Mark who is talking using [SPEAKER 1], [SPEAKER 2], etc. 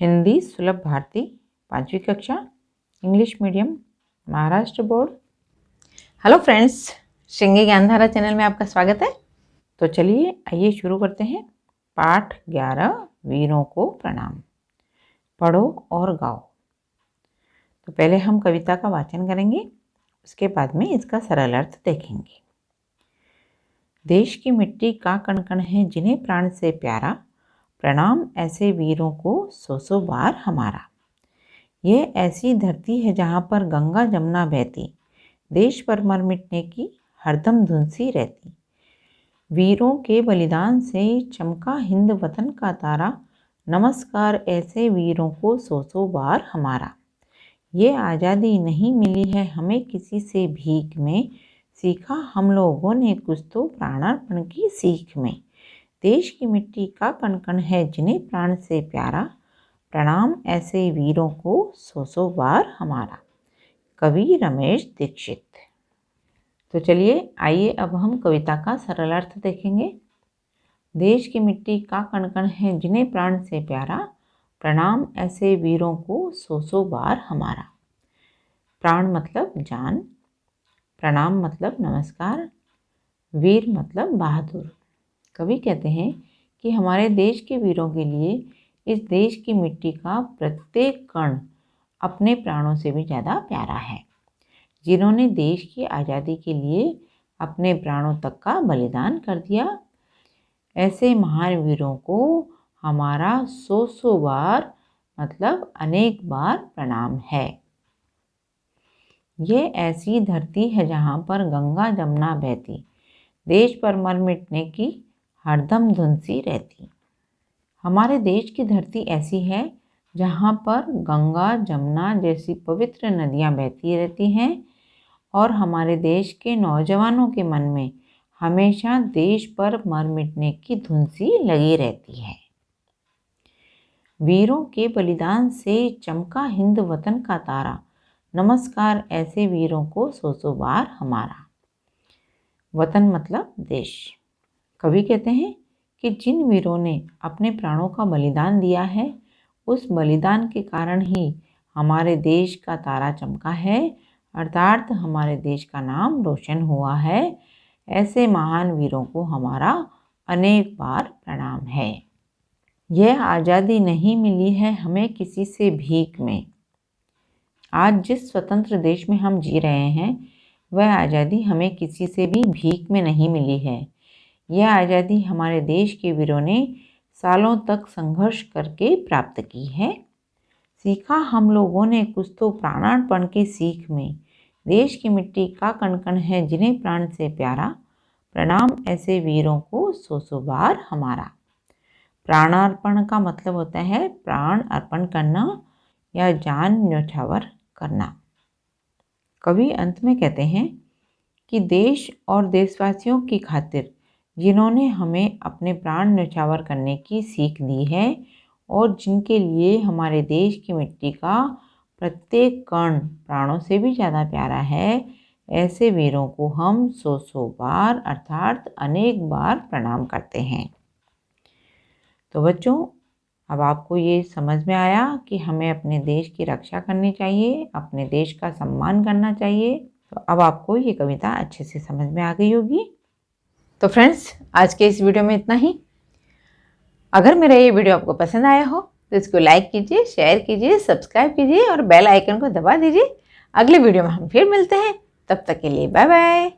[SPEAKER 1] हिंदी सुलभ भारती 5वीं कक्षा English medium Maharashtra board. Hello friends, Shringi Gyandhara channel में आपका स्वागत है। तो चलिए आइए शुरू करते हैं। पाठ 11 वीरों को प्रणाम। पढ़ो और गाओ। तो पहले हम कविता का वाचन करेंगे, उसके बाद में इसका सरल अर्थ देखेंगे। देश की मिट्टी का कण कण है जिन्हें प्राण से प्यारा, प्रणाम ऐसे वीरों को सौ सौ बार हमारा। ये ऐसी धरती है जहाँ पर गंगा जमुना बहती, देश पर मर मिटने की हरदम धुन सी रहती। वीरों के बलिदान से चमका हिंद वतन का तारा, नमस्कार ऐसे वीरों को सौ सौ बार हमारा। ये आज़ादी नहीं मिली है हमें किसी से भीख में, सीखा हम लोगों ने कुछ तो प्राणार्पण की सीख में। देश की मिट्टी का कण कण है जिन्हें प्राण से प्यारा, प्रणाम ऐसे वीरों को सौ सौ बार हमारा। कवि रमेश दीक्षित। तो चलिए आइए अब हम कविता का सरल अर्थ देखेंगे। देश की मिट्टी का कण कण है जिन्हें प्राण से प्यारा, प्रणाम ऐसे वीरों को सौ सौ बार हमारा। प्राण मतलब जान, प्रणाम मतलब नमस्कार, वीर मतलब बहादुर। कवि कहते हैं कि हमारे देश के वीरों के लिए इस देश की मिट्टी का प्रत्येक कण अपने प्राणों से भी ज़्यादा प्यारा है। जिन्होंने देश की आज़ादी के लिए अपने प्राणों तक का बलिदान कर दिया, ऐसे महान वीरों को हमारा सौ सौ बार मतलब अनेक बार प्रणाम है। ये ऐसी धरती है जहाँ पर गंगा जमुना बहती, देश पर मर मिटने की हरदम धुन सी रहती। हमारे देश की धरती ऐसी है जहाँ पर गंगा जमुना जैसी पवित्र नदियाँ बहती रहती हैं और हमारे देश के नौजवानों के मन में हमेशा देश पर मर मिटने की धुन सी लगी रहती है। वीरों के बलिदान से चमका हिंद वतन का तारा, नमस्कार ऐसे वीरों को सौ सौ बार हमारा। वतन मतलब देश। कवि कहते हैं कि जिन वीरों ने अपने प्राणों का बलिदान दिया है, उस बलिदान के कारण ही हमारे देश का तारा चमका है, अर्थात हमारे देश का नाम रोशन हुआ है। ऐसे महान वीरों को हमारा अनेक बार प्रणाम है। यह आज़ादी नहीं मिली है हमें किसी से भीख में। आज जिस स्वतंत्र देश में हम जी रहे हैं, वह आज़ादी हमें किसी से भी भीख में नहीं मिली है। यह आज़ादी हमारे देश के वीरों ने सालों तक संघर्ष करके प्राप्त की है। सीखा हम लोगों ने कुछ तो प्राणार्पण की सीख में, देश की मिट्टी का कण कण है जिन्हें प्राण से प्यारा, प्रणाम ऐसे वीरों को सौ सौ बार हमारा। प्राणार्पण का मतलब होता है प्राण अर्पण करना या जान न्यौछावर करना। कवि अंत में कहते हैं कि देश और देशवासियों की खातिर जिन्होंने हमें अपने प्राण न्यौछावर करने की सीख दी है और जिनके लिए हमारे देश की मिट्टी का प्रत्येक कण प्राणों से भी ज़्यादा प्यारा है, ऐसे वीरों को हम सौ सौ बार अर्थात अनेक बार प्रणाम करते हैं। तो बच्चों, अब आपको ये समझ में आया कि हमें अपने देश की रक्षा करनी चाहिए, अपने देश का सम्मान करना चाहिए। तो अब आपको ये कविता अच्छे से समझ में आ गई होगी। तो फ्रेंड्स, आज के इस वीडियो में इतना ही। अगर मेरा ये वीडियो आपको पसंद आया हो तो इसको लाइक कीजिए, शेयर कीजिए, सब्सक्राइब कीजिए और बेल आइकन को दबा दीजिए। अगले वीडियो में हम फिर मिलते हैं। तब तक के लिए बाय बाय।